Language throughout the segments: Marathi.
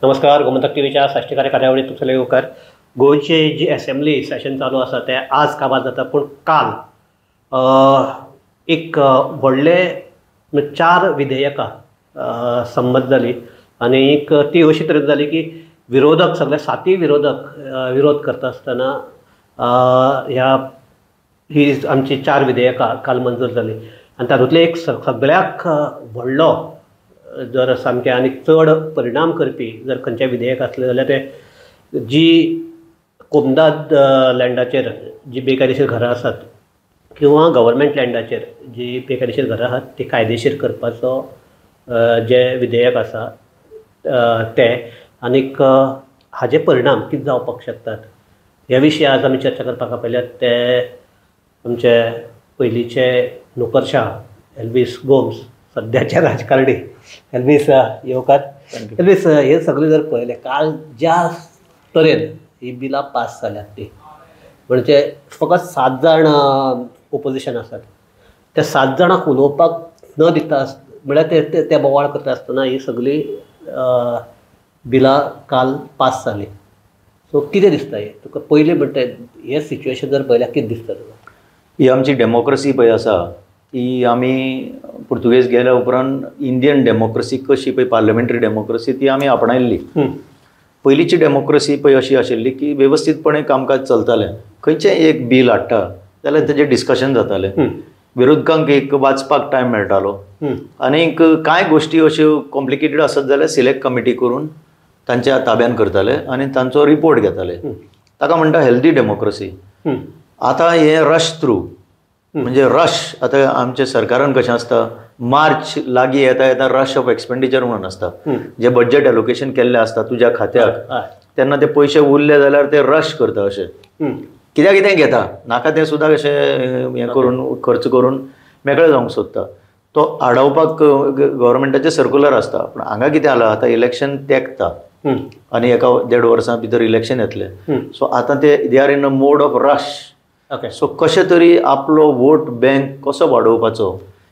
नमस्कार. गोमंतक टीव्हीच्या साश्टीकारी कार्यावळीत तुमचे येवकार. गोंयचे जी असेंब्ली सेशन चालू आसा ते आज काबार जाता, पूण काल एक व्हडले 4 विधेयकां संमत जाली आनी ती अशी तरेन जाली की विरोधक सगळे 7 विरोधक विरोध करता आसतना ही आमची 4 विधेयकां काल मंजूर जाली. आनी तातूंतले एक सगळ्याक व्हडलो जर सामकें आनी चड परिणाम करपी जर खंयचें विधेयक आसलें जाल्यार तें जी कोमदाद लँडाचेर जी बेकायदेशीर घरां आसात किंवा गव्हर्मेंट लँडाचेर जी बेकायदेशीर घरां आसात ती कायदेशीर करपाचो जें विधेयक आसा तें आनीक हाजे परिणाम कितें जावपाक शकतात ह्या विशीं आज आमी चर्चा करपाक आपयल्यात. ते आमचे पयलींचे नोकरशाह एल्वीस गोम्स, सद्याचे राजकारणी. एल्वीस येवकार. एल्वीस, हे सगळें जर पळयलें काल ज्या तरेन ही बिलां पास जाल्यात ती म्हणजे फकत 7 जाण ओपोजिशन आसात. त्या 7 जाणांक उलोवपाक न दिता म्हळ्यार ते बोवाळ करता आसतना ही सगळीं बिलां काल पास जाली. सो कितें दिसता हे तुका पयलीं म्हणटा हे सिच्युएशन जर पळयल्यार कितें दिसता तुका? ही आमची डेमोक्रेसी पळय आसा ती आमी पुर्तुगेज गेल्या उपरांत इंडियन डेमोक्रेसी कशी पळय पार्लमेंटरी डेमोक्रेसी ती आमी आपणायल्ली. पयलींची डेमोक्रेसी पळय अशी आशिल्ली की वेवस्थीतपणे कामकाज चलतालें. खंयचें एक बील हाडटा जाल्यार तेजें डिस्कशन जातालें. विरोधकांक एक वाचपाक टायम मेळटालो आनीक कांय गोश्टी अश्यो कॉम्प्लिकेटेड आसत जाल्यार सिलेक्ट कमिटी करून तांच्या ताब्यान करताले आनी तांचो रिपोर्ट घेताले. ताका म्हणटा हेल्दी डेमोक्रेसी. आतां हे रश थ्रू म्हणजे रश आतां आमच्या सरकारान कशें आसता मार्च लागीं येता येता रश ऑफ एक्सपेंडिचर म्हणून आसता. जे बजेट एलोकेशन केल्लें आसता तुज्या खात्याक तेन्ना ते पयशे उरले जाल्यार ते रश करता अशें कित्याक कितें घेता नाका तें सुद्दां अशें हें करून खर्च करून मेकळें जावंक सोदता. तो आडोवपाक गव्हर्मेंटाचें सर्क्युलर आसता. पूण हांगा कितें जालां आतां इलेक्शन तेंकता आनी 1.5 वर्सां भितर इलेक्शन येतलें. सो आतां ते they are in a mode of rush. So कशें तरी आपलो वोट बँक कसो वाडोवपाचो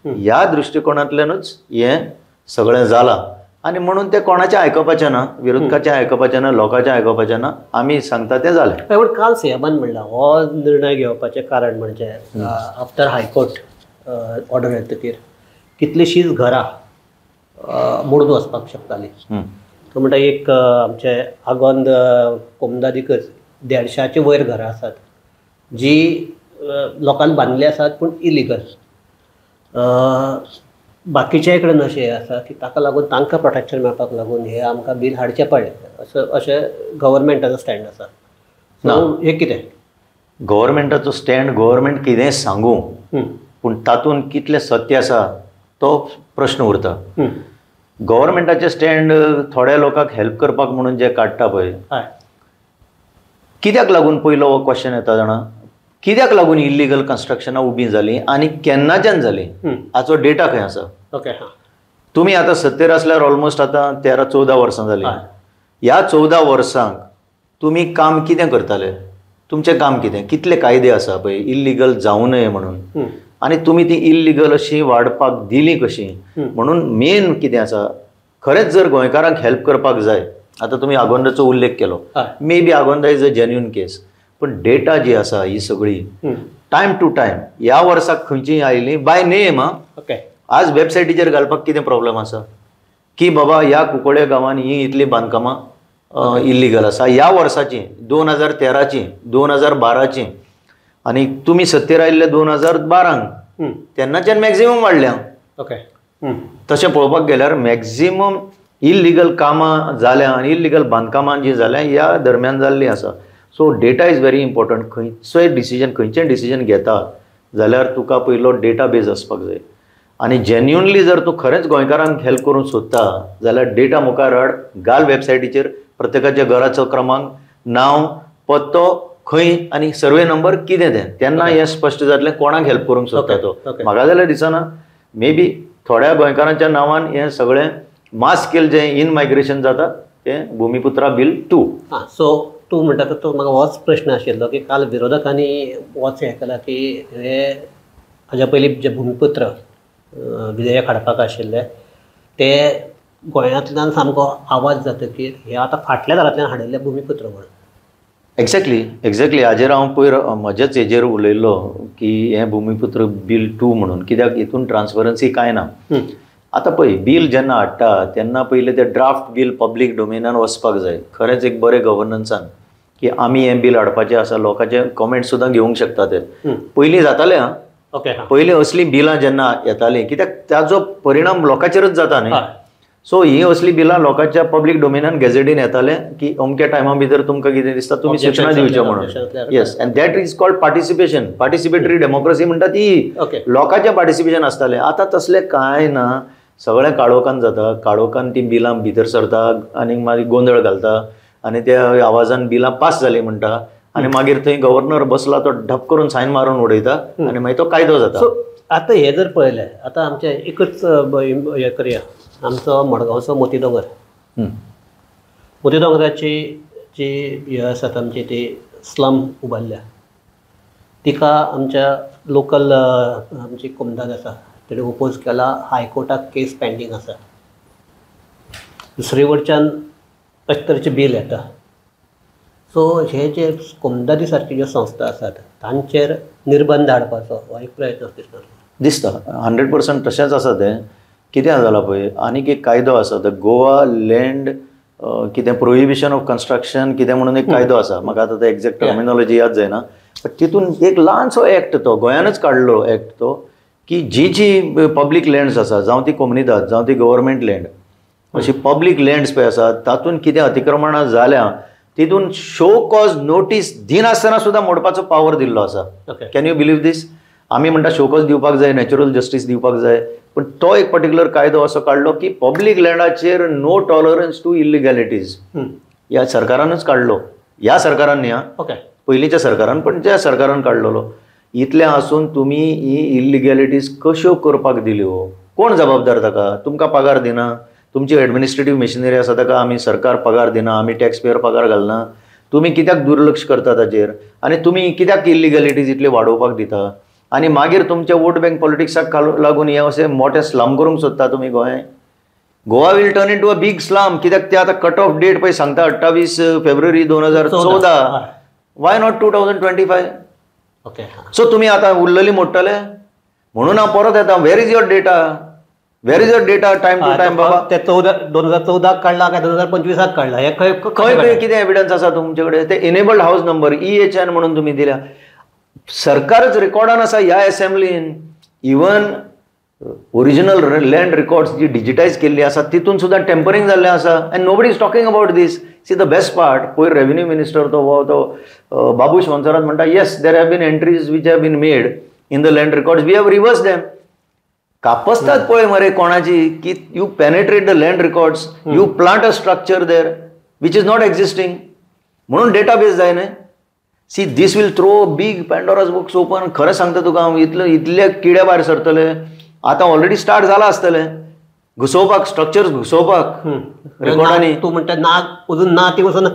ह्या दृश्टिकोनांतल्यानूच हें सगळें जालां. आनी म्हणून तें कोणाचें आयकपाचें ना, विरोधकाचें आयकपाचें ना, लोकांचें आयकपाचें ना. आमी सांगता तें जालें. पण काल सीएमान म्हणलां हो निर्णय घेवपाचें कारण म्हणजे आफ्टर हायकोर्ट ऑर्डर येतकीर कितलींशींच घरां मोडून वचपाक शकतालीं. तो म्हणटा एक आमचे आगोंद कोमदादीकच 150चे वयर घरां आसात जी लोकांनी बांदली आसात पूण इलिगल. बाकीचे कडेन अशें आसा की ताका लागून तांकां प्रोटेक्शन मेळपाक लागून हे आमकां बिल हाडचें पडलें अशें गव्हर्मेंटाचो स्टँड आसा. सो हें कितें गव्हर्मेंटाचो स्टँड गव्हर्मेंट कितेंय सांगूं पूण तातूंत कितलें सत्य आसा तो प्रश्न उरता. गव्हर्मेंटाचें स्टँड थोड्या लोकांक हेल्प करपाक म्हणून जे काडटा पळय कित्याक लागून पयलो हो क्वेश्चन येता जाणा कित्याक लागून इल्लीगल कन्स्ट्रक्शनां उबीं जालीं आनी केन्नाच्यान जालीं हाचो डेटा खंय आसा? तुमी आतां 70 आसल्यार ऑलमोस्ट आतां 13-14 वर्सां जालीं. ह्या 14 वर्सांक तुमी काम कितें करताले? तुमचें काम कितें? कितले कायदे आसा पळय इल्लीगल जावं नये म्हणून आनी तुमी ती इल्लीगल अशी वाडपाक दिली कशी म्हणून मेन कितें आसा? खरेंच जर गोंयकारांक हेल्प करपाक जाय आतां तुमी आगोंदाचो उल्लेख केलो. May be Agonda is a genuine केस पण डेटा जी आसा ही सगळी टायम टू टायम ह्या वर्साक खंयचीय आयली बाय नेम. आज वेबसायटीचेर घालपाक कितें प्रॉब्लेम आसा की बाबा ह्या कुंकळे गांवांत ही इतली बांदकामां इल्लीगल आसा ह्या वर्साची 2013ची 2012ची आनी तुमी 70 आयिल्ले 2012 तेन्नाच्यान मॅक्झिमम वाडल्या. तशें पळोवपाक गेल्यार मॅक्झिमम इल्लीगल कामां जाल्या आनी इल्लीगल बांदकामां जी जाल्या ह्या दरम्यान जाल्लीं आसा. So data is very important. खंयचें डिसिजन घेता जाल्यार तुका पयलो डेटा बेज आसपाक जाय आनी जेन्युनली जर तूं खरेंच गोंयकारांक हेल्प करूंक सोदता जाल्यार डेटा मुखार हाड, घाल वेबसायटीचेर प्रत्येकाच्या घराचो क्रमांक, नांव, पत्तो खंय आनी सर्वे नंबर कितें तें तेन्ना हें स्पश्ट जातलें कोणाक हेल्प करूंक सोदता तो. म्हाका जाल्यार दिसना मे बी थोड्या गोंयकारांच्या नांवान हें सगळें मास स्केल जें इन मायग्रेशन जाता तें भुमिपुत्रा बिल 2. सो तूं म्हणटा तो म्हाका होच प्रश्न आशिल्लो की काल विरोधकांनी होच हें केला की हे हाज्या पयलीं जे भुमिपुत्र विधेयक हाडपाक आशिल्लें ते गोंयांतल्यान सामको आवाज जातकीर हे आतां फाटल्या दारांतल्यान हाडिल्लें भुमिपुत्र म्हणून. एक्झॅक्टली हाजेर हांव पयर म्हजेच हेजेर उलयल्लो की हें भुमिपुत्र बील 2 म्हणून, कित्याक हितून ट्रान्सपरन्सी कांय ना. आतां पळय, बील जेन्ना हाडटा तेन्ना पयलीं तें ड्राफ्ट बील पब्लीक डोमेनान वचपाक जाय. खरेंच एक बरें गव्हर्नन्सान की आमी हें बील हाडपाचें आसा, लोकांचे कमेंट सुद्दां घेवंक शकता ते. पयलीं जातालें हां. पयलीं असलीं बिलां जेन्ना येतालीं, कित्याक ताजो परिणाम लोकांचेरच जाता न्ही. सो हीं असलीं बिलां लोकांच्या पब्लीक डोमेनान गॅझेटीन येतालें की अमक्या टायमा भितर तुमकां कितें दिसता तुमी सूचना दिवच्यो म्हणून. Yes, end that is called participation. Participatory democracy म्हणटा ती लोकांचें पार्टिसिपेशन आसतालें. आतां तसलें कांय ना. सगळें काळोखान जाता. काळोखान ती बिलां भितर सरता आनी मागीर गोंधळ घालता आनी त्या आवाजान बिलां पास जालीं म्हणटा आनी मागीर थंय गव्हर्नर बसला तो ढप करून सायन मारून उडयता आनी मागीर तो कायदो जाता. सो आतां हें जर पळयलें, आतां आमचें एकच हें करया, आमचो मडगांवचो मोती दोंगर. मोती दोंगराची जी हे आसात आमची ती स्लम उबारल्या, तिका आमच्या लोकल आमची कोमदाद आसा तेणे ओपोज केला. हायकोर्टाक केस पेंडींग आसा. दुसरे वटच्यान अशे तरेचे बील येता. सो हे जे कोमदादी सारकी ज्यो संस्था आसात तांचेर निर्बंध हाडपाचो हो एक प्रयत्न दिसता. 100% तशेंच आसा तें. कितें जाला पळय, आनीक एक कायदो आसा, द गोवा लँड कितें प्रोहिबिशन ऑफ कन्स्ट्रक्शन कितें म्हणून एक कायदो आसा. म्हाका आतां तो एक्झॅक्ट टर्मिनॉलॉजी याद जायना. बट तितून एक ल्हानसो एक्ट, तो गोंयानूच काडलो एक्ट तो, की जी पब्लीक लँड्स आसा, जावं ती कोमनिदाद जावं ती गव्हर्मेंट लँड, अशी पब्लीक लँड्स पळय आसा तातूंत कितें अतिक्रमणां जाल्या तितून शो कॉज नोटीस दिनासतना सुद्दां मोडपाचो पावर दिल्लो आसा. कॅन यू बिलीव दीस? आमी म्हणटा शो कॉज दिवपाक जाय, नॅचरल जस्टीस दिवपाक जाय, पण तो एक पर्टिक्युलर कायदो असो काडलो की पब्लीक लँडाचेर नो टॉलरन्स टू इलिगॅलिटीज. ह्या सरकारानूच काडलो. ह्या सरकारान न्ही, पयलींच्या सरकारान, पण त्या सरकारान काडलेलो. इतलें आसून तुमी ही इलिगॅलिटीज कश्यो करपाक दिल्यो? कोण जबाबदार ताका? तुमकां पगार दिना? तुमची एडमिनिस्ट्रेटीव मशिनरी आसा ताका आमी सरकार पगार दिना, आमी टॅक्स पेयर पगार घालना? तुमी कित्याक दुर्लक्ष करता ताचेर? आनी तुमी कित्याक इलिगॅलिटीज इतले वाडोवपाक दिता? आनी मागीर तुमच्या वोट बँक पॉलिटिक्साक लागून हे अशें मोठें स्लम करूंक सोदता तुमी गोंय? Goa will turn into a big slum. कित्याक ते आतां कट ऑफ डेट पळय सांगता 28 फेब्रुवारी 2014. Why not 2025? सो तुमी आतां उरलेली मोडटले म्हणून हांव परत येता. Where is your data? Where is your data time to time? बाबा ते 2014 काडला काय 2025 काडला? हे खंय खंय कितें एविडन्स आसा तुमचे कडेन? ते इनेबल्ड हाऊस नंबर EHN म्हणून तुमी दिल्या. सरकारच रेकॉर्डान आसा ह्या असेंब्लीन. इवन ओरिजिनल लँड रेकॉर्ड्स जी डिजिटायज केल्ली आसा तितून सुद्दां टेम्परिंग जाल्लें आसा. And nobody is talking about this. See the best part, पयर रेव्हेन्यू मिनिस्टर तो बाबूश वंसरात म्हणटा, yes there have been entries which have been made in the land records, we have reverse them. कापसतात पळय मरे कोणाची की you penetrate the land records, you plant a structure there which is not existing, म्हणून डेटाबेस जाय न्हय. See this will throw big Pandora's box open. खरें सांगता तुका हांव, इतले किडे भायर सरतले. आतां ऑलरेडी स्टार्ट जालां आसतलें घुसोवपाक, स्ट्रक्चर्स घुसोवपाक रेकॉर्डांनी. तूं म्हणटा ना, अजून ना ती वचून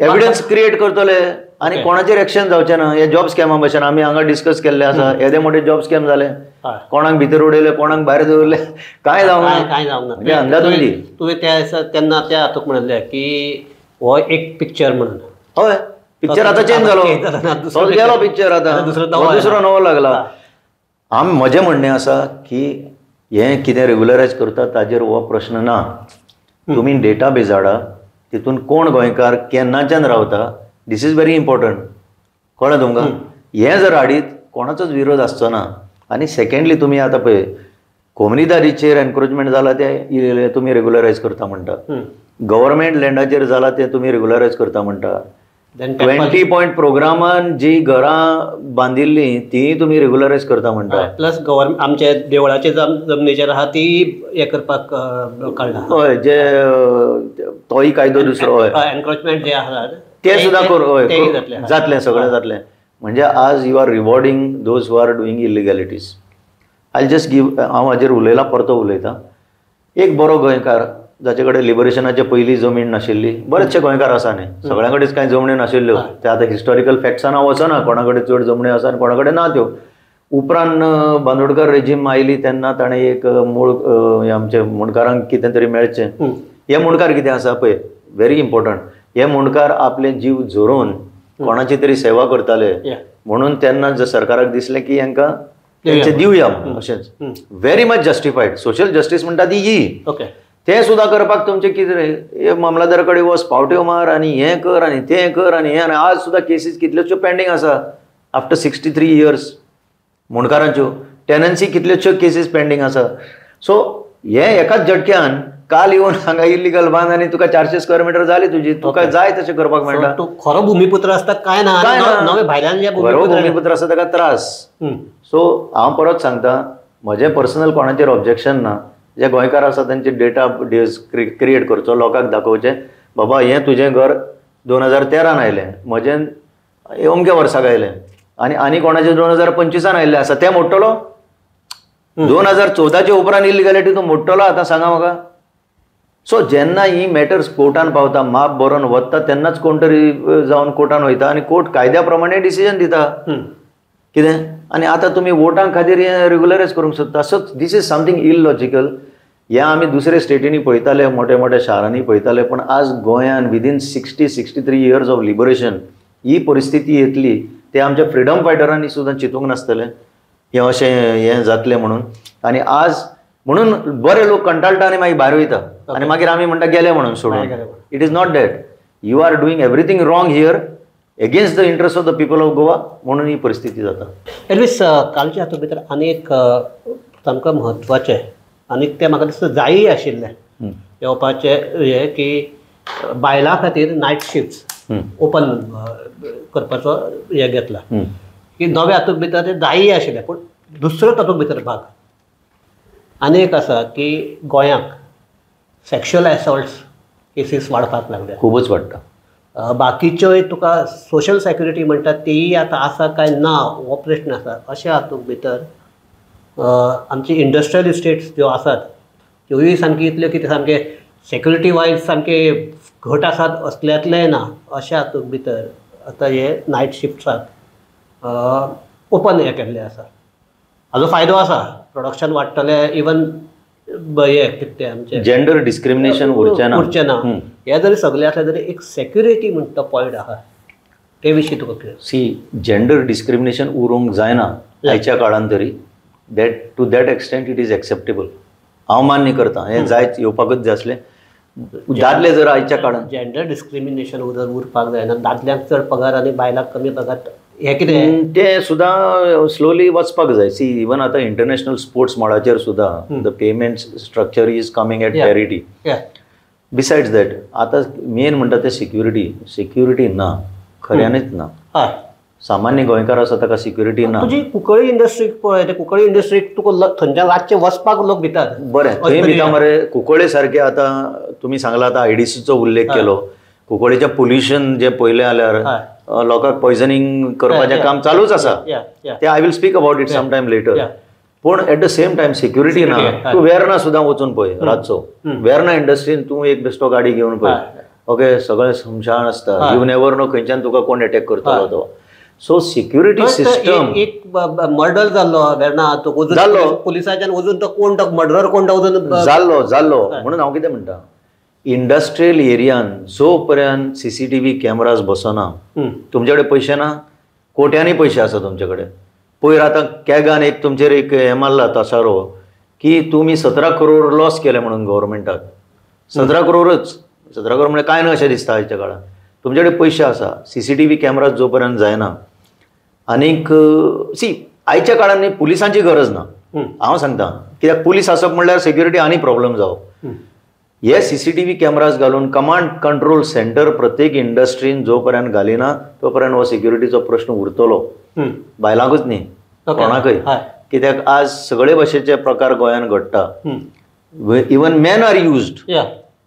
एविडन्स क्रिएट करतले आनी कोणाचेर एक्शन जावचें ना. हे जॉब स्कॅमा भशेन आमी हांगा डिस्कस केल्ले आसा. येदे मोठे जॉब स्कॅम जाले, कोणाक भितर उडयले, कोणाक भायर दवरले, कांय जावंक ना. अंदाधुंदी. तुवें तेन्ना त्या हातूंक म्हणलें की हो एक पिक्चर म्हणून. हय, पिक्चर आतां चेंज जालो. गेलो पिक्चर, आतां दुसरो नवो लागला. म्हजें म्हणणें आसा की हें कितें रेग्युलरायज करता ताजेर हो प्रश्न ना. तुमी डेटाबेज हाडा, तितून कोण गोंयकार केन्नाच्यान रावता, दीस इज व्हेरी इम्पॉर्टंट. कळ्ळें तुमकां? हें जर हाडीत कोणाचोच विरोध आसचो ना. आनी सेकंडली तुमी आतां पळय कोमनिदादीचेर एनक्रोचमेंट जाला ते तुमी रेग्युलरायज करता म्हणटा. गव्हर्मेंट लँडाचेर जाला ते तुमी रेग्युलरायज करता म्हणटा. 20 पॉयंट प्रोग्रामान जी घरां बांदिल्लीं ती तुमी रेग्युलरायज करता म्हणटा. प्लस गव्हर्मेंट आमच्या देवळाचे जमनीचेर आहा ती हे करपाक काडला. हय, जे तोय कायदो दुसरो. हय, एनक्रोचमेंट जे आहा ते सुद्दां जातलें, सगळें जातलें. म्हणजे आज you are rewarding those who are doing illegalities. I just give, हांव हाजेर उलयलां, परतो उलयतां. एक बरो गोंयकार जाचे कडेन लिबरेशनाचे पयलीं जमीन नाशिल्ली, बरेचशे गोंयकार आसा न्ही, सगळ्यां कडेन कांय जमण्यो नाशिल्ल्यो. ते आतां हिस्टॉरिकल फॅक्ट्सान हांव वचना, कोणा कडेन चड जमण्यो आसा आनी कोणा कडेन ना त्यो. उपरांत बांदोडकर रेजीम आयली तेन्ना ताणें एक मूळ आमचे मुणकारांक कितें तरी मेळचें हे मुणकार कितें आसा पळय, व्हेरी इम्पॉर्टंट. हे मुणकार आपले जीव जोरून कोणाची तरी सेवा करताले म्हणून तेन्ना जर सरकाराक दिसलें की हांकां तेंचे दिवया म्हणून, अशेंच व्हेरी मच जस्टिफायड. सोशल जस्टीस म्हणटा ती ही. तें सुद्दां करपाक तुमचें कितें रे, मामलादारा कडेन वच, पावट्यो मार आनी हें कर आनी तें कर आनी हें. आनी आज सुद्दां केसीस कितल्योश्यो पेंडींग आसा आफ्टर 63 years मुणकारांच्यो. टेनन्सी कितल्योश्यो केसीस पेंडींग आसा. सो हे एकाच झटक्यान काल येवन हांगा इल्लीगल बांद आनी तुका 400 स्क्वेअर मीटर जाली तुजी, तुका जाय तशें करपाक मेळटा. खरो भुमिपुत्र आसता काय ना, नवे भायल्यान जे भूमिपुत्र आसा ताका त्रास. सो हांव परत सांगता, म्हजें पर्सनल कोणाचेर ऑब्जेक्शन ना. जे गोंयकार आसा तांचे डेटा क्रिएट करचो, लोकांक दाखोवचें बाबा हें तुजें घर 2013 आयलें, म्हजें अमक्या वर्साक आयलें आनी कोणाचें 2025 आयिल्लें आसा, तें मोडटलो. 2014च्या उपरांत इलिगॅलिटी तूं मोडटलो आतां सांगा म्हाका. सो जेन्ना ही मॅटर्स कोर्टान पावता, माप बरोवन वता, तेन्नाच कोण तरी जावन कोर्टान वयता आनी कोर्ट कायद्या प्रमाणे डिसिजन दिता कितें. आनी आतां तुमी वोटां खातीर हें रेग्युलरायज करूंक सोदता. So this is something illogical. हें आमी दुसरे स्टेटींनी पळयताले, मोठ्या मोठ्या शारांनी पळयताले, पण आज गोंयान विदीन 63 years ऑफ लिबरेशन ही परिस्थिती येतली ते आमच्या फ्रिडम फायटरांनी सुद्दां चिंतूंक नासतलें हें अशें हें जातलें म्हणून. आनी आज म्हणून बरे लोक कंटाळटा आनी मागीर भायर वयता आनी मागीर आमी म्हणटा गेले म्हणून सोडून. It is not that. You are doing everything wrong here against the interest of the people of Goa म्हणून ही परिस्थिती जाता. एल्वीस, कालच्या हातूंत भितर आनी एक सामको म्हत्वाचें आनीक तें म्हाका दिसता जायी आशिल्लें येवपाचें हें की बायलां खातीर नायट शिफ्ट्स ओपन करपाचो हें घेतला की नव्या हातूंत भितर तें जायी आशिल्लें. पूण दुसरो तातूंत भितर भाग आनी एक आसा की गोंयांत सेक्शुअल एसॉल्ट्स केसीस वाडपाक लागल्या, खूबच वाडटा. बाकीच्योय तुका सोशल सेक्युरिटी म्हणटा तीय आतां आसा काय ना हो प्रश्न आसा. अशा हातूंत भितर आमची इंडस्ट्रियल इस्टेट्स ज्यो आसात त्योय सामकी इतल्यो कितें सामके सेक्युरिटी वायज सामके घट आसात असल्यांतलेंय ना. अशा हातूंत भितर आतां हे नायट शिफ्ट्साक ओपन हें केल्लें आसा. हाजो फायदो आसा, प्रोडक्शन वाडटलें. इवन हें कितें तें आमचें जेंडर डिस्क्रिमिनेशन उरचें ना. हें जरी सगळें आसलें तरी एक सेक्युरिटी म्हणटा तो पॉयंट आसा, ते विशीं तुका कितें? सी, जेंडर डिस्क्रिमिनेशन उरूंक जायना आयच्या काळान तरी. To that extent it is acceptable. हांव मान्य करता, हें जायत येवपाकच जाय आसलें. दादले जर आयच्या काळान जेंडर डिस्क्रिमिनेशन उरपाक जायना, दादल्यांक चड पगार आनी बायलांक कमी पगार, हें कितें तें सुद्दां स्लोली वचपाक जाय. सी, इवन आतां इंटरनॅशनल स्पोर्ट्स मॉडाचेर सुद्दां the payment structure is coming at parity. Besides that आतां मेन म्हणटा तें सिक्युरिटी ना, खऱ्यांनीच ना. सामान्य गोंयकार आसा ताका सिक्युरिटी ना. तुजी कुंकळी इंडस्ट्रीक पळय, ते कुंकळी इंडस्ट्रीक तुका थंयच्यान रातचे वचपाक लोक भितात. बरें, थंय भिता मरे. कुंकळे सारके आतां तुमी सांगला आतां आयडीसीचो उल्लेख केलो. कुंकळेचें पोल्युशन जें पळयलें जाल्यार लोकांक पॉयझनिंग करपाचें काम चालूच आसा. ते I will speak about it some time later. पूण at the same time security ना. तूं वेर्ना सुद्दां वचून पळय रातचो. वेर्ना इंडस्ट्रीन तूं एक बेश्टो गाडी घेवन पळय, ओके, सगळें सुमशान आसता. यू नेवर नो खंयच्यान तुका कोण अटॅक करतलो तो. So security system. एक मर्डर जाल्लो वेर्ना, जाल्लो पुलिसाच्यान वचून तो कोण तो मर्डरर कोण तो वचून जाल्लो. म्हणून हांव कितें म्हणटा, इंडस्ट्रियल एरियान जो पर्यंत CCTV कॅमेराज बसना, तुमचे कडेन पयशे ना, कोट्यांनी पयशे आसा तुमचे कडेन. पयर आतां कॅगान एक तुमचेर एक हें मारला तसारो की तुमी 17 crore लॉस केले म्हणून गव्हर्मेंटाक. 17 crore म्हणजे कांय ना अशें दिसता आयच्या काळान. तुमचे कडेन पयशे आसा, CCTV कॅमेराज जो पर्यंत जायना. आनीक सी, आयच्या काळान पुलिसांची गरज ना. हांव सांगता, कित्याक पुलीस आसप म्हणल्यार सेक्युरिटी आनी प्रॉब्लेम जावप. हे CCTV कॅमेराज घालून कमांड कंट्रोल सेंटर प्रत्येक इंडस्ट्रीन जो पर्यंत घालिना तो पर्यंत हो सिक्युरिटीचो प्रश्न उरतलो. बायलांकूच न्ही, कोणाकय. कित्याक आज सगळे भाशेचे प्रकार गोंयान घडटा. Even man are used.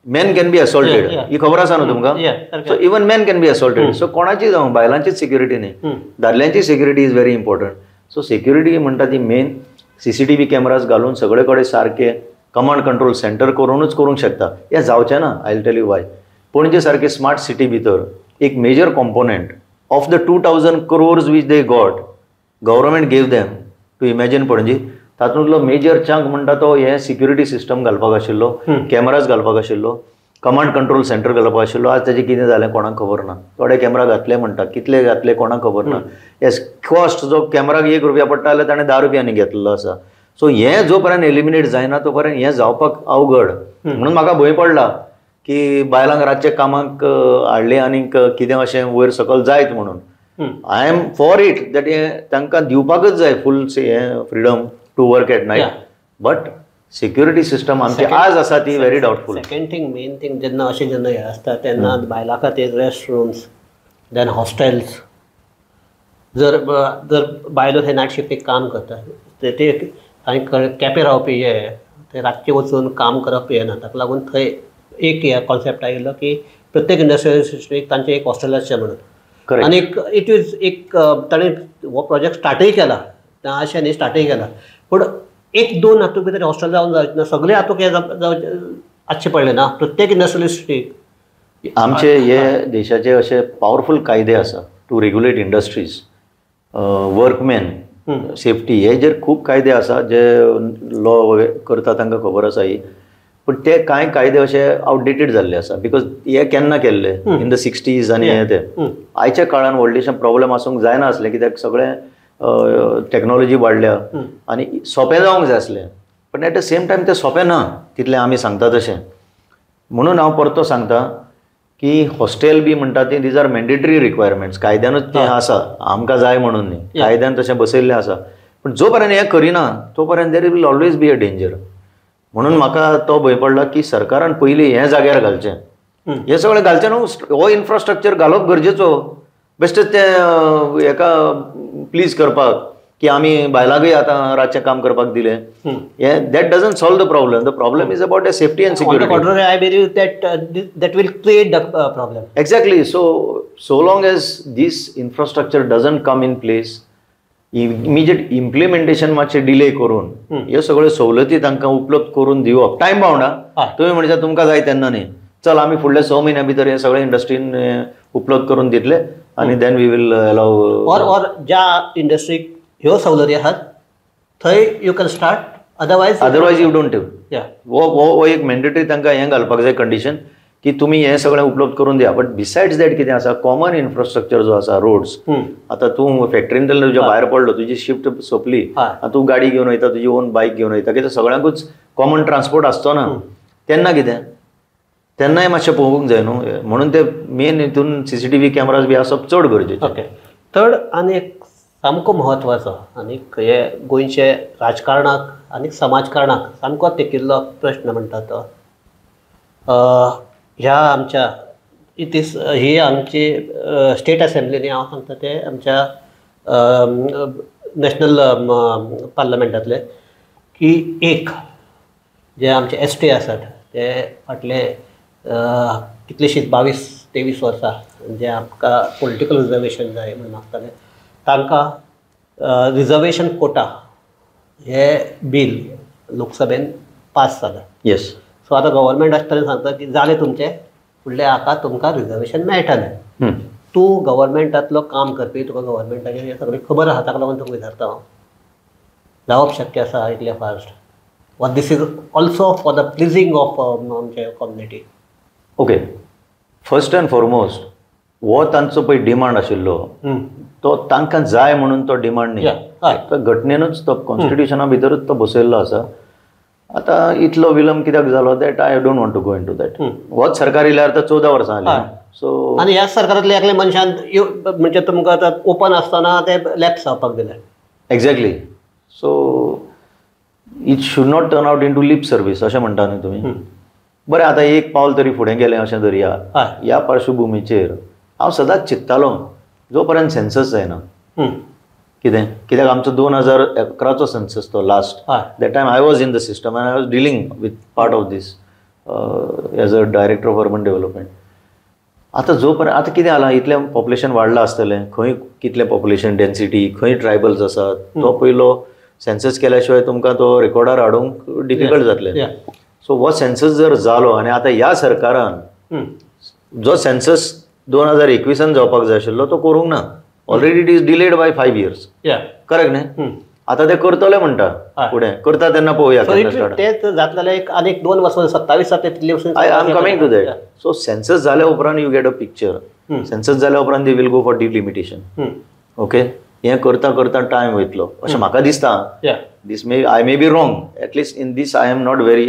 Man can be assaulted. ही खबर आसा न्हू तुमकां? So even man can be assaulted. So कोणाची जावं, बायलांचीच सिक्युरिटी न्ही, दादल्यांची security is very important. So security म्हणटा ती मेन. CCTV कॅमेराज घालून सगळे कडेन सारके कमांड कंट्रोल सेंटर करूनच करूंक शकता. हें जावचें ना. I will tell you why. पणजे सारके स्मार्ट सिटी भितर एक major component of the 2000 crores which they got, government gave them to imagine Panaji. तातूंतलो मेजर चंक म्हणटा तो हे सिक्युरिटी सिस्टम घालपाक आशिल्लो, कॅमेराज घालपाक आशिल्लो. कमांड कंट्रोल सेंटर घालपा आशिल्लो, आज तेजें कितें जालें कोणाक खबर ना. थोडे कॅमेरा घातले म्हणटा, कितले घातले कोणाक खबर ना. कॉस्ट जो कॅमेराक ₹1 पडटा जाल्यार ताणें ₹10 घेतलेलो आसा. सो हें जो पर्यंत एलिमिनेट जायना तो पर्यंत हें जावपाक अवघड. म्हणून म्हाका भंय पडला की बायलांक रातचे कामाक हाडली आनीक कितें अशें वयर सकयल जायत म्हणून. I am for it that हें तांकां दिवपाकच जाय फूल हें freedom to work at night. But security system आमची आज आसा ती very doubtful. Second thing, main thing, जेन्ना अशें जेन्ना हें आसता तेन्ना बायलां खातीर रेस्ट रूम्स, देन हॉस्टेल्स. जर बायलो थंय नायट शिफ्टीक काम करता ते थंय केपें रावपी हे ते रातचे वचून काम करप येना. ताका लागून थंय एक हे कॉन्सेप्ट आयिल्लो की प्रत्येक इंडस्ट्रियल सिस्टमीक तांचें एक हॉस्टेल आसचें म्हणून. आनीक इट इज एक ताणें हो प्रोजेक्ट स्टार्टय केला, अशें न्ही स्टार्टय केला, पूण 1-2 हातूंत भितर हॉस्टेल जावन जावचें ना. सगळे हातूंत हें आसचें पडलें ना. प्रत्येक इंडस्ट्रियलिस्टीक आमचे हे देशाचे अशे पावरफूल कायदे आसा to regulate industries, workman safety, हे जे खूब कायदे आसा जे लॉ करता तांकां खबर आसा ही. पूण ते कांय कायदे अशे आउटडेटेड जाल्ले आसा बिकॉज हे केन्ना केल्ले इन द 60s आनी हे ते. आयच्या काळान व्हडलेशें प्रॉब्लेम आसूंक जायना आसलें कित्याक सगळें टॅक्नॉलॉजी वाडल्या आनी सोंपें जावंक जाय आसलें. पण एट द सेम टायम तें सोंपें ना तितलें आमी सांगता तशें. म्हणून हांव परतो सांगता की हॉस्टेल बी म्हणटा ती दीज आर मॅन्डेटरी रिक्वायरमेंट्स. कायद्यानूच तें आसा, आमकां जाय म्हणून न्ही, कायद्यान तशें बसयल्लें आसा. पण जो पर्यंत हें करिना तो पर्यंत there will always be a danger. म्हणून म्हाका तो भंय पडला की सरकारान पयलीं हें जाग्यार घालचें. हें सगळें घालचें न्हू, हो इन्फ्रास्ट्रक्चर घालप गरजेचो. बेश्टेच तें हेका प्लीज करपाक की आमी बायलांकय आतां रातचें काम करपाक दिलें, हें that doesn't solve the problem. The problem is about safety end security. I believe that will create the problem. Exactly. So long as this infrastructure doesn't come in place, immediate implementation मातशें डिले करून ह्यो सगळ्यो सवलती तांकां उपलब्ध करून दिवप. टायम बाउंड हा, तुमी म्हणजे तुमकां जाय तेन्ना न्ही, चल आमी फुडल्या 6 म्हयन्या भितर हे सगळे इंडस्ट्रीन उपलब्ध करून दितले आनी देन वी वील अलाव. और ज्या इंडस्ट्रीक ह्यो सवलती आसात थंय you can start, otherwise you don't take. वो एक मॅन्डेटरी तांकां हें घालपाक जाय कंडिशन की तुमी हें सगळें उपलब्ध करून दिया. बट बिसायड्स दॅट कितें आसा, कॉमन इन्फ्रास्ट्रक्चर जो आसा, रोड्स. आतां तूं फॅक्टरींतल्यान तुज्या भायर पडलो, तुजी शिफ्ट सोंपली, तूं गाडी घेवन वयता, तुजी ओन बायक घेवन वयता, कित्याक सगळ्यांकूच कॉमन ट्रान्सपोर्ट आसचो ना. तेन्ना कितें, तेन्नाय मातशें पळोवंक जाय न्हू. म्हणून ते मेन हितून CCTV कॅमेराज बी आसप चड गरजेचें. ओके. थर्ड आनी एक सामको म्हत्वाचो आनीक हे गोंयचे राजकारणाक आनी समाजकारणाक सामको तेंकिल्लो प्रश्न म्हणटा तो ह्या आमच्या ही आमची स्टेट असेंब्लीनी हांव सांगता ते आमच्या नॅशनल पार्लमेंटांतले की एक जे आमचे ST आसात ते फाटले कितलीशींच 22-23 वर्सां जे आमकां पॉलिटिकल रिजर्वेशन जाय म्हणून मागताले तांकां रिजर्वेशन कोटा हे बील लोकसभेन पास जालां. येस. सो आतां गव्हर्मेंट आसतना सांगता की जालें तुमचें फुडले हाका तुमकां रिजर्वेशन मेळटलें. तूं गव्हर्मेंटांतलो काम करपी, तुका गव्हर्मेंटाचेर हें सगळें खबर आसा, ताका लागून तुका विचारता हांव, जावप शक्य आसा इतले फास्ट? वा this is also for the pleasing of आमचे community? Okay, first and foremost हो तांचो पळय डिमांड आशिल्लो तो तांकां जाय म्हणून तो डिमांड न्ही, तो घटनेनूच तो कॉन्स्टिट्युशना भितरूच तो बसयल्लो आसा. आतां इतलो विलंब कित्याक जालो that I don't want to go into that. होच सरकार येयल्यार आतां 14 वर्सां जालीं. सो आनी ह्याच सरकारांतल्या एकल्या मनशान म्हणजे तुमकां आतां ओपन आसतना ते लॅप्स जावपाक दिले. Exactly. So it should not turn out into lip service अशें म्हणटा न्ही तुमी. बरें, आतां एक पावल तरी फुडें गेलें अशें धरया. ह्या पार्श्वभुमीचेर हांव सदांच चिंत्तालो जो पर्यंत सेन्सस जायना. कित्याक आमचो 2011चो सेन्सस तो last. That time I was in the system and I was dealing with part of this as a director of urban development. आतां जो पर्यंत आतां कितें जालां, इतलें पॉप्युलेशन वाडलां आसतलें, खंय कितलें पॉप्युलेशन डेन्सिटी, खंय ट्रायबल्स आसात, तो पयलो सेन्सस केल्या शिवाय तुमकां तो रेकॉर्डार हाडूंक डिफिकल्ट जातलें. सो हो सेन्सस जर जालो आनी आतां ह्या सरकारान जो सेन्सस 2021 जावपाक जाय आशिल्लो तो करूंक ना. Already it is delayed by 5 years. Correct न्ही? आता ते करतले म्हणटा फुडें करता तेन्ना पळोवया केन्ना स्टार्ट. तेच जातलें एक आनीक 2 वर्सां 27 ते 3 वर्सां. I am coming to that. So census जाल्या उपरांत you get a picture. Census जाल्या उपरांत they will go for delimitation. Okay, हें करता करता टायम वयतलो अशें म्हाका दिसता. This may I may be wrong, at least in this I am not very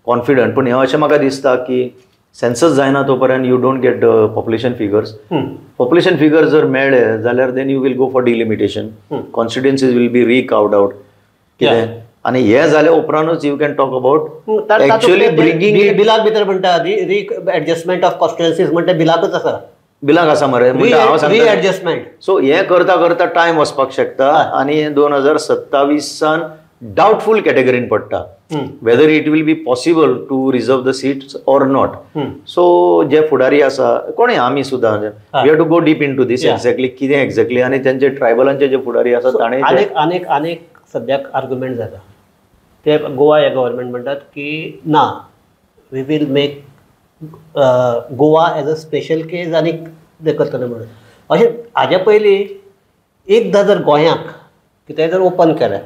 confident, पूण हें अशें म्हाका दिसता की सेन्सस जायना तोपर्यंत you don't get population figures. Population figures जर मेळ्ळे जाल्यार then you will go for delimitation. Constituencies will be recarved out. कितें आनी हें जाल्या उपरांतूच you can talk about actually bringing बिलाक भितर म्हणटा री एडजस्टमेंट ऑफ कॉन्स्टिट्युएन्सीज म्हणटा बिलाकूच आसा. बिलाक आसा मरे हांव सांगता. एडजस्टमेंट. सो हें करता करता टायम वचपाक शकता आनी 2027 डाउटफुल कॅटेगरीन पडटा whether it will be possible to reserve the seats or not. So जे फुडारी आसा कोणें आमी सुद्दां we have to go deep into this exactly कितें एक्झॅक्टली आनी तेंचे ट्रायबलांचे जे फुडारी आसा ताणें आनीक सद्याक आर्ग्युमेंट जाता ते गोवा हे गव्हर्मेंट म्हणटात की ना we will make Goa as a special case आनीक ते करतले म्हणून. अशें हाजे पयलीं एकदां जर गोंयांक कितेंय जर ओपन केलें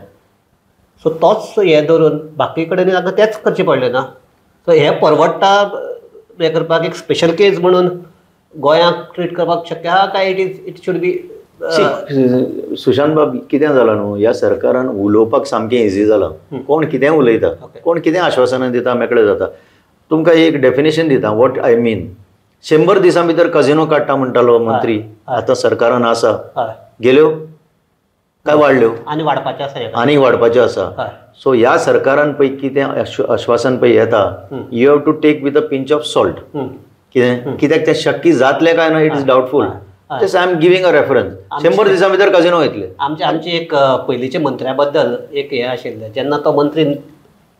सो तोच हें धरून बाकी कडेन आतां तेंच करचें पडलें ना. सो हें परवडटा हें करपाक एक स्पेशल केस म्हणून गोंयांक ट्रीट करपाक शक्य आहा काय इट शूड बी. सुशांत बाब कितें जालां न्हू, ह्या सरकारान उलोवपाक सामकें इजी जालां. कोण कितें उलयता, कोण कितें आश्वासनां दिता मेकळें जाता. तुमकां एक डेफिनेशन दिता वॉट आय मीन. 100 दिसां भितर कजिनो काडटा म्हणटालो मंत्री, आतां सरकारान आसा गेल्यो काय वाडल्यो आनी वाडपाचें आसा. आनी वाडपाचें आसा. सो ह्या सरकारान पळय कितें आश्वासन पळय येता you have to take with a pinch of salt. कित्याक तें शक्य जातलें काय ना it is doubtful. I am giving a reference. 100 दिसां भितर कजिनो येतले. आमचे एक पयलींचे मंत्र्या बद्दल एक हें आशिल्लें, जेन्ना तो मंत्री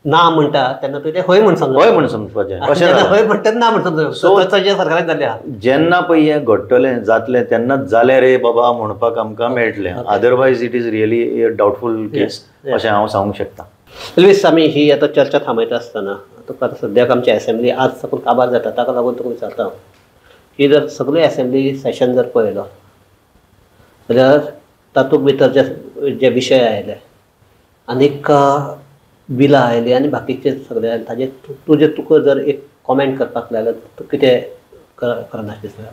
ना म्हणटा तेन्ना तुवें तें हय म्हण सांगता. हय म्हण समजपाचें. हय म्हणटा ना म्हण समजप. सो सरकारान जाल्लें आहा. जेन्ना पळय हें घडटलें जातलें तेन्नाच जालें रे बाबा म्हणपाक आमकां मेळटलें. Otherwise it is really doubtful केस अशें हांव सांगूंक शकता. एल्वीस आमी ही आतां चर्चा थांबयता आसतना तुका आतां सद्याक आमची असेंब्ली आज साकून काबार जाता ताका लागून तुका विचारता की जर सगळे असेंब्ली सेशन जर पळयलो जाल्यार तातूंत भितर जे विशय आयले आनीक बिलां आयलीं आनी बाकीचे सगळे ताजे तुका जर एक कॉमेंट करपाक लायल्यार तूं कितें करना दिसता.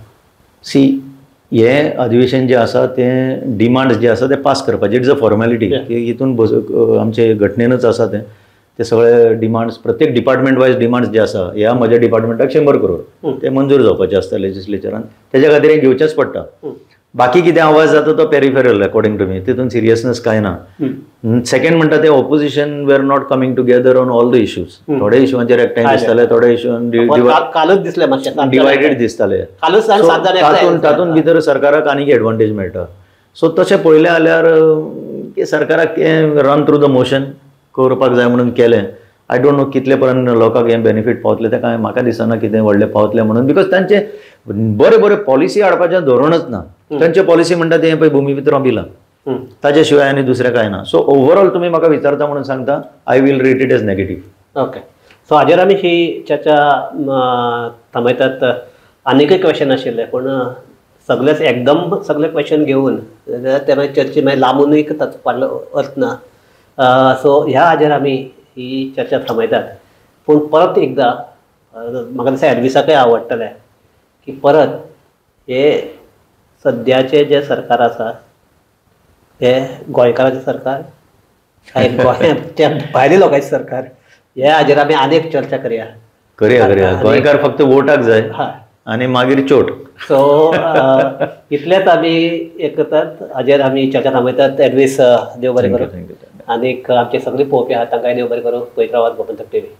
सी हें अधिवेशन जें आसा तें डिमांड्स जे आसा ते पास करपाचे. It is a formality. हितून आमचे घटनेनूच आसा ते सगळे डिमांड्स प्रत्येक डिपार्टमेंट वायज डिमांड्स जे आसा ह्या म्हज्या डिपार्टमेंटाक 100 करोड ते मंजूर जावपाचे आसता लेजिस्लेचरान. तेज्या खातीर हें घेवचेंच पडटा. बाकी कितें आवाज जाता तो पेरिफेरल अकॉर्डिंग टू मी. तितून सिरियसनेस कांय ना. सेकंड म्हणटा ते opposition were not coming together on all the issues. थोड्या इश्यूंचेर एकठांय दिसताले, थोड्या इश्यून कालच दिसलें मातशें डिवायडेड दिसताले. तातूंत भितर सरकाराक आनीक एडवांटेज मेळटा. सो तशें पळयलें जाल्यार सरकाराक रन थ्रू द मोशन करपाक जाय म्हणून केलें. आय डोंट नो कितले पर्यंत लोकांक हें बेनिफीट पावतलें तें कांय म्हाका दिसना कितें व्हडलें पावतलें म्हणून. बिकॉज तांचे बरे बरे पॉलिसी हाडपाचें धोरणच ना. तांचे पॉलिसी म्हणटा तें पळय भुमिपुत्रां बिलां ताजे शिवाय आनी दुसरें कांय ना. सो ओवरऑल तुमी म्हाका विचारता म्हणून सांगता I will rate it as negative. Okay. So हाजेर आमी ही चर्चा थांबयतात. आनीकय क्वेश्चन आशिल्ले पूण सगळेच एकदम सगळे क्वेश्चन घेवन ते मागीर चर्चे मागीर लांबूनय ताचो व्हडलो अर्थ ना. सो ह्या हाजेर आमी ही चर्चा थांबयतात. पूण परत एकदां म्हाका दिसता एडविसाकय आवडटलें की परत हे सद्याचे जे सरकार आसा हे गोंयकाराचें सरकार काय गोंयाच्या भायल्या लोकांचें सरकार हे हाजेर आमी आनीक चर्चा करया. गोंयकार फक्त वोटाक जाय आनी मागीर चोट. सो इतलेंच आमी एक करतात. हाजेर आमी चर्चा थांबयतात. एडवीस देव बरें करूं. आनीक आमचे सगळे पळोवपी आहात तांकांय देव बरें करूं. पळयत रावात गोमंतक टीव्ही.